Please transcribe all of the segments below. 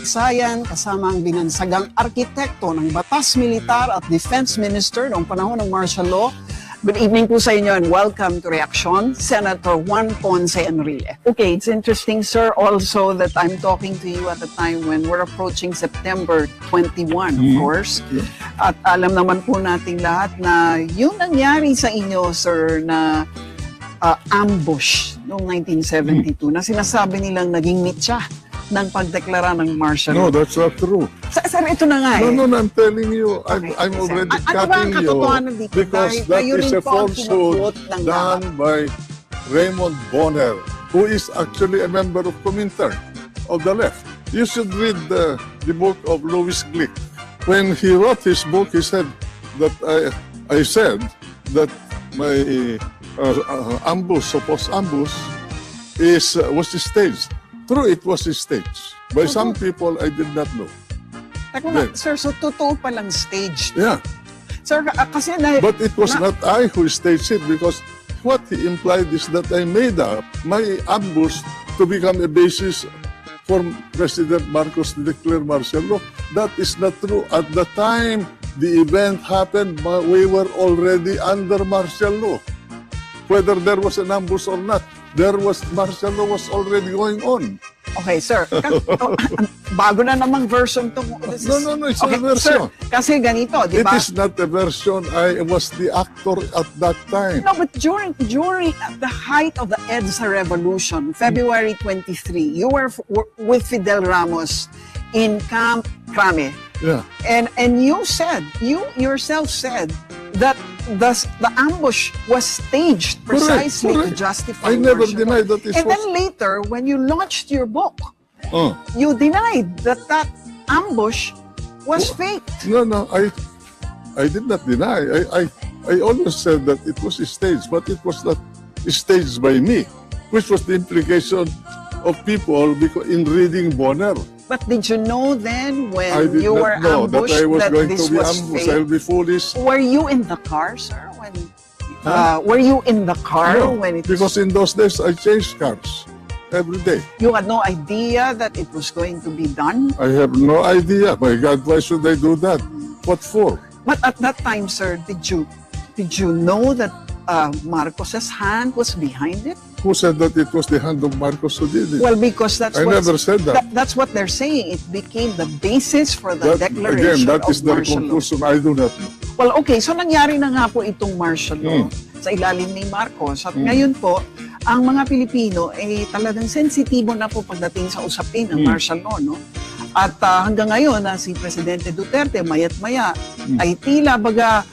kasaysayan kasama ang binansagang arkitekto ng Batas Militar at Defense Minister noong panahon ng martial law. Good evening po sa inyo and welcome to Reaction, Senator Juan Ponce Enrile. Okay, it's interesting, sir, also that I'm talking to you at a time when we're approaching September 21, of course. Yeah. At alam naman po nating lahat na yung nangyari sa inyo, sir, na ambush noong 1972 na sinasabi nilang naging mitya ng pagdeklara ng martial law. No, that's not true. Sir, ito na nga eh. No, I'm telling you, Okay, I'm already ano ba ang cutting you katotohanan dito? because Dahil that kayo is rin a po ang falsehood kinukwot ng done by Raymond Bonner, who is actually a member of Comintern, of the left. You should read the book of Louis Glick. When he wrote his book, he said that I said that my supposed ambush was staged. True, it was staged. By some people, I did not know. Teka nga, sir, so totoo palang staged. Yeah. Sir, kasi na... But it was not I who staged it, because what he implied is that I made up my ambush to become a basis for President Marcos to declare martial law. That is not true. At the time the event happened, we were already under martial law. Whether there was an ambush or not, martial law was already going on. Okay, sir. Bago na namang version to. No, it's a version. Sir, kasi ganito, di ba? It is not a version. I was the actor at that time. No, but during the height of the EDSA revolution, February 23, you were with Fidel Ramos in Camp Crame. Yeah. And you yourself said that the ambush was staged precisely to justify I never martial denied law. that it And was... then later, when you launched your book, you denied that ambush was faked. No, I did not deny. I always said that it was staged, but it was not staged by me, which was the implication of people in reading Bonner. But did you know then when I did you were not know ambushed that I was going this to be was ambushed. fake? I'll be foolish. Were you in the car, sir? Were you in the car No, when it because in those days I changed cars every day. You had no idea that it was going to be done? I have no idea. My God, why should I do that? What for? But at that time, sir, did you know that Marcos's hand was behind it? Who said that it was the hand of Marcos who did it? Well, because that's I never said that. That's what they're saying. It became the basis for the declaration again, that is of their martial law. conclusion. I do not know. Well, okay. So nangyari na nga po itong martial law sa ilalim ni Marcos. At ngayon po, ang mga Pilipino ay talagang sensitibo na po pagdating sa usapin ng martial law, no? At hanggang ngayon, si Presidente Duterte, mayat maya, ay tila baga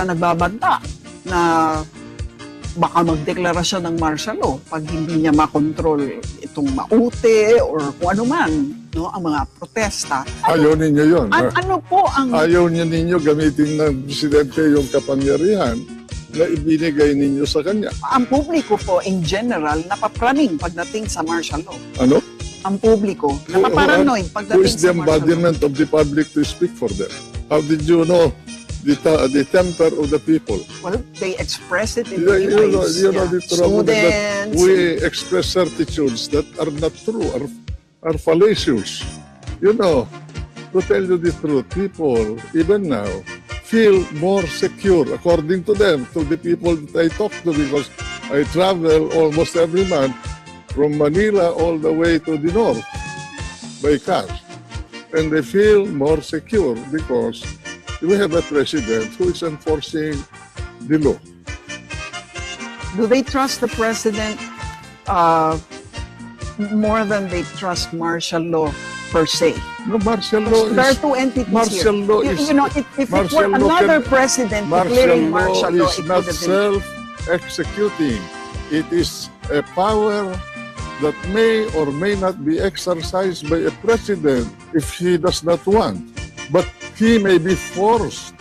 nagbabanta na baka magdeklara siya ng martial law pag hindi niya makontrol itong maute or kung ano man, no, ang mga protesta. Ayaw ninyo yun. Ano po ang... Ayaw ninyo gamitin ng Presidente yung kapangyarihan na ibinigay ninyo sa kanya. Ang publiko po, in general, napapraning pagdating sa martial law. Ano? Ang publiko, napaparanoid Who pagdating is the sa martial law. embodiment of the public to speak for them? How did you know the temper of the people? Well, they express it in many You know ways. the trouble that Students. we express certitudes that are not true, are fallacious. You know, to tell you the truth, people, even now, feel more secure, according to them, to the people that I talk to, because I travel almost every month from Manila all the way to the north by car. And they feel more secure because we have a president who is enforcing the law. Do they trust the president more than they trust martial law per se? No, martial law There are is... two entities Martial here. law You is... know, if it were martial law another can- president Martial declaring law martial law, is it not would have been... self-executing. It is a power that may or may not be exercised by a president if he does not want. But he may be forced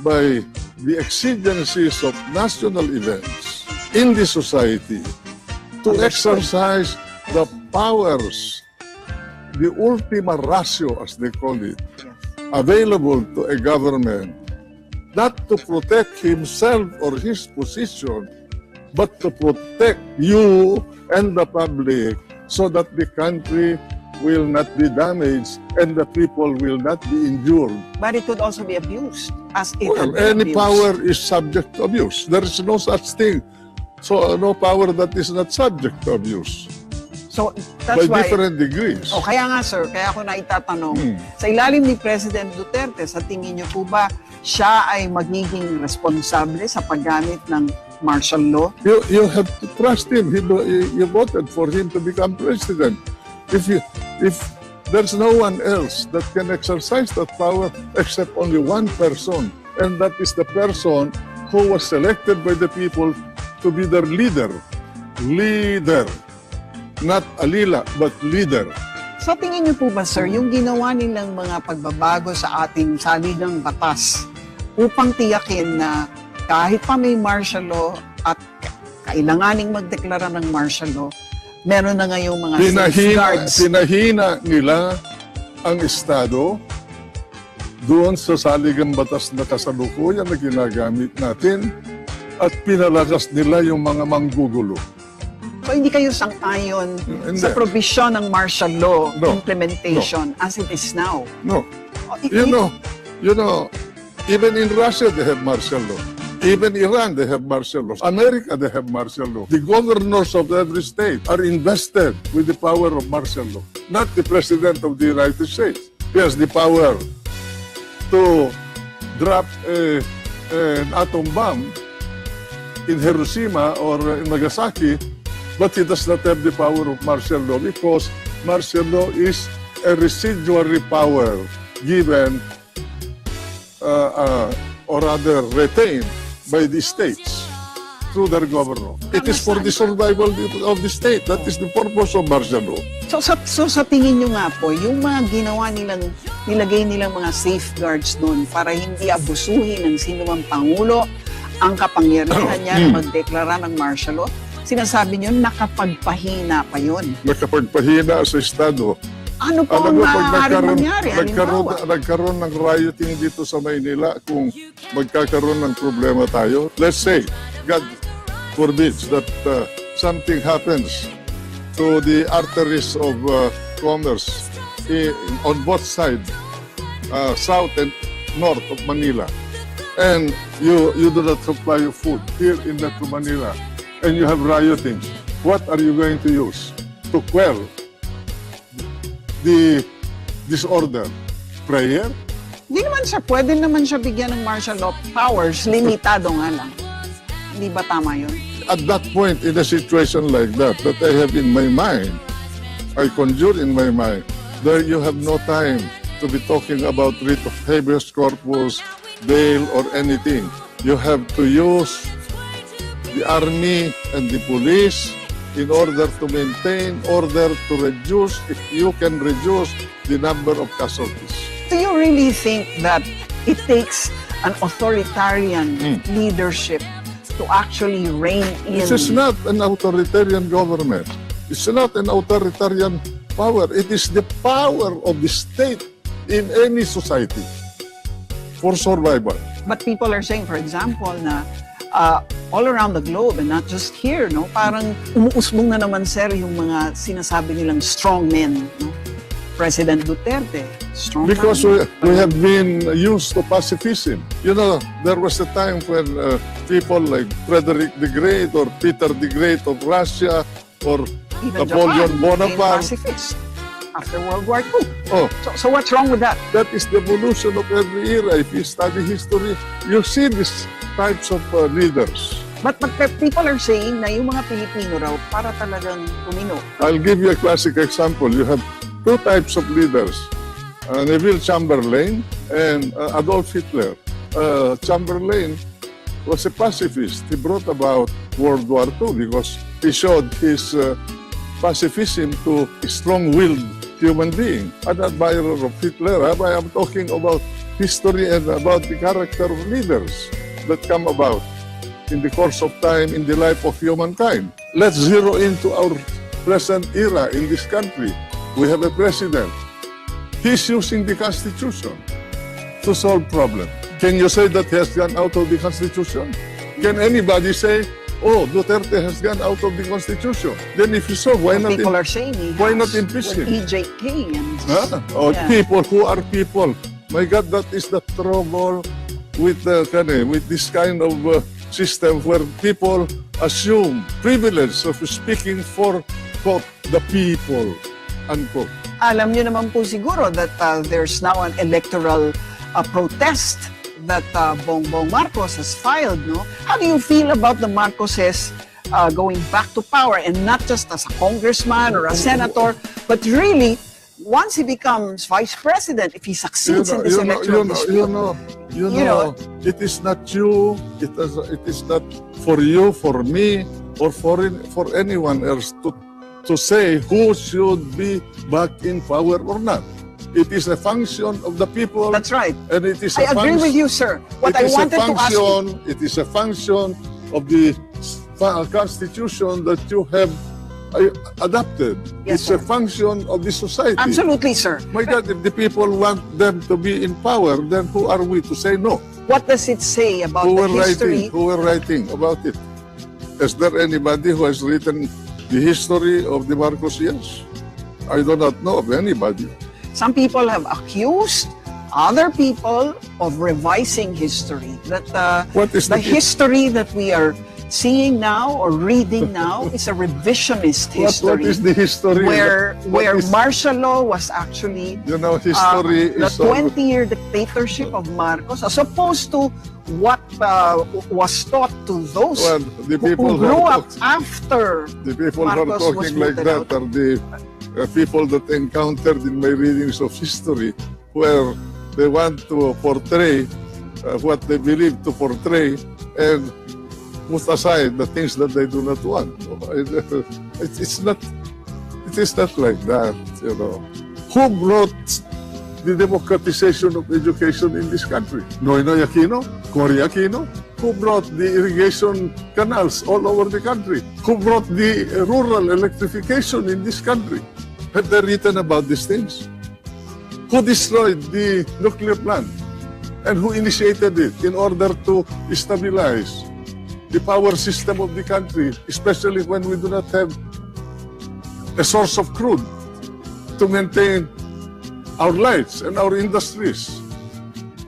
by the exigencies of national events in the society to exercise the powers, the ultima ratio, as they call it, available to a government, not to protect himself or his position, but to protect you and the public so that the country will not be damaged and the people will not be injured. But it could also be abused, as it Well, had been any abused. power is subject to abuse. There is no such thing. So no power that is not subject to abuse So by that's why. different degrees. O kaya nga sir, kaya ako naitatanong, sa ilalim ni President Duterte, sa tingin niyo po ba siya ay magiging responsable sa paggamit ng martial law? You have to trust him. You voted for him to become president. If there's no one else that can exercise that power except only one person, and that is the person who was selected by the people to be their leader. Leader. Not alila, but leader. Sa tingin niyo po ba sir, yung ginawa nilang mga pagbabago sa ating saligang batas upang tiyakin na kahit pa may martial law at kailanganing magdeklara ng martial law, meron na ngayong mga safeguards. Pinahina nila ang Estado doon sa saligang batas na kasalukuyan na ginagamit natin at pinalagas nila yung mga manggugulo. So hindi kayo sang-ayon Hindi. sa provision ng martial law No. implementation as it is now? No. O, You know, even in Russia they have martial law. Even Iran they have martial law. America they have martial law. The governors of every state are invested with the power of martial law. Not the President of the United States. He has the power to drop an atom bomb in Hiroshima or in Nagasaki, but he does not have the power of martial law because martial law is a residuary power given or rather retained by the states through their governor. It is for the survival of the state. That is the purpose of martial law. So sa tingin nyo nga po, yung mga ginawa nilagay nilang mga safeguards doon para hindi abusuhin ng sinumang pangulo ang kapangyarihan niya na magdeklara ng martial law, sinasabi nyo nakapagpahina pa yun. Nakapagpahina sa Estado. Ano po ang maaaring mangyari? Nagkaroon ng rioting dito sa Maynila kung magkakaroon ng problema tayo. Let's say, God forbids that something happens to the arteries of commerce on both sides, south and north of Manila. And you do not supply your food here in Metro Manila. And you have rioting. What are you going to use to quell the disorder? Prayer? Hindi naman siya, pwede naman siya bigyan ng martial law powers, limitado nga lang. Hindi ba tama yun? At that point, in a situation like that I have in my mind, I conjure in my mind, there you have no time to be talking about writ of habeas corpus, bail, or anything. You have to use the army and the police in order to maintain order, to reduce, if you can reduce the number of casualties. Do you really think that it takes an authoritarian leadership to actually rein in? This is not an authoritarian government. It's not an authoritarian power. It is the power of the state in any society for survival. But people are saying, for example, na all around the globe and not just here, no? Parang umuusbong na naman, sir, yung mga sinasabi nilang strong men, no? President Duterte, strong Because man. we have been used to pacifism. You know, there was a time when people like Frederick the Great or Peter the Great of Russia or Even Napoleon Japan became Bonaparte. pacifist after World War II. Oh, So what's wrong with that? that is the evolution of every era. If you study history, you see these types of leaders. But people are saying na yung mga Pilipino raw para talagang tumino. I'll give you a classic example. You have two types of leaders, Neville Chamberlain and Adolf Hitler. Chamberlain was a pacifist. He brought about World War II because he showed his pacifism to a strong-willed human being. An admirer of Hitler. I am talking about history and about the character of leaders that come about in the course of time in the life of humankind. Let's zero into our present era in this country. We have a president. He's using the Constitution to solve problems. Can you say that he has gone out of the Constitution? Can anybody say oh, Duterte has gone out of the Constitution. Then if you so, People are saying he why has not impeach with him? EJK and Oh, yeah. people who are people. My God, that is the trouble with this kind of system where people assume privilege of speaking for, quote, the people, unquote. Alam niyo naman po siguro that there's now an electoral protest that Bongbong Marcos has filed, no? How do you feel about the Marcoses going back to power, and not just as a congressman or a senator, but really, once he becomes vice president, if he succeeds in this electoral dispute, it is not you, it is not for you, for me, or for anyone else to say who should be back in power or not. It is a function of the people. That's right. And it is I agree with you, sir. What I wanted to ask you, it is a function of the Constitution that you have adopted. Yes, It's sir. a function of the society. Absolutely, sir. My God, if the people want them to be in power, then who are we to say no? What does it say about the history? Who were writing about it? Is there anybody who has written the history of the Marcos years? I do not know of anybody. Some people have accused other people of revising history. That What is the the history that we are seeing now or reading now is a revisionist history. What is the history? Where What is- martial law was actually history the is 20-year dictatorship of Marcos, as opposed to what was taught to those Well, the people who grew up talk- after the people who are Marcos was talking like voted that out. are the people that encountered in my readings of history, where they want to portray what they believe to portray and put aside the things that they do not want. It is not like that, you know. Who brought the democratization of education in this country? Noynoy Aquino? Cory Aquino? Who brought the irrigation canals all over the country? Who brought the rural electrification in this country? Have they written about these things? Who destroyed the nuclear plant? And who initiated it in order to stabilize the power system of the country, especially when we do not have a source of crude to maintain our lives and our industries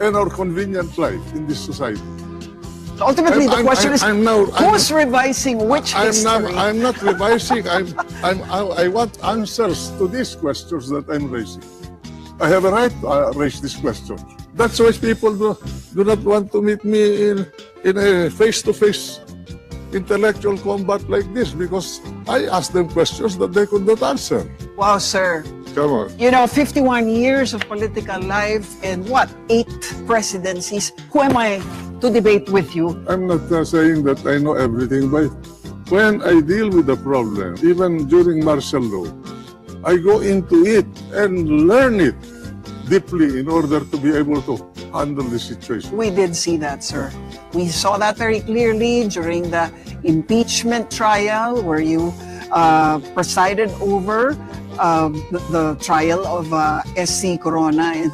and our convenient life in this society? Ultimately, the question is, I'm who's revising which history? I'm not revising. I want answers to these questions that I'm raising. I have a right to raise these questions. That's why people do not want to meet me in a face-to-face intellectual combat like this, because I ask them questions that they could not answer. Wow, sir. Come on. You know, 51 years of political life and 8 presidencies. Who am I to debate with you? I'm not saying that I know everything, but when I deal with a problem, even during martial law, I go into it and learn it deeply in order to be able to handle the situation. We did see that, sir. We saw that very clearly during the impeachment trial where you presided over the trial of SC Corona. And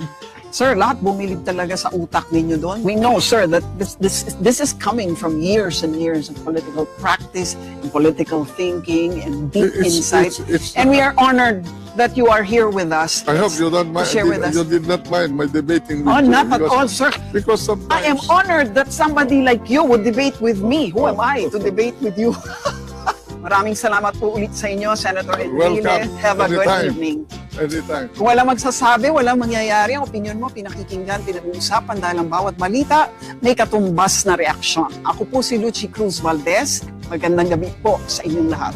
sir, lahat bumilib talaga sa utak ninyo doon. We know, sir, that this is coming from years and years of political practice and political thinking and deep insight. And we are honored that you are here with us. I hope you don't mind. Share with us. You did not mind my debating with Oh, you. not at all, sir. Because sometimes I am honored that somebody like you would debate with me. Who am I to debate with you? Maraming salamat po ulit sa inyo, Senator Enrile. Welcome. Have a good Anytime. evening. anytime. Kung walang magsasabi, walang mangyayari, ang opinion mo, pinakikinggan, pinag-uusapan dahil ang bawat balita may katumbas na reaksyon. Ako po si Luchie Cruz-Valdez. Magandang gabi po sa inyong lahat.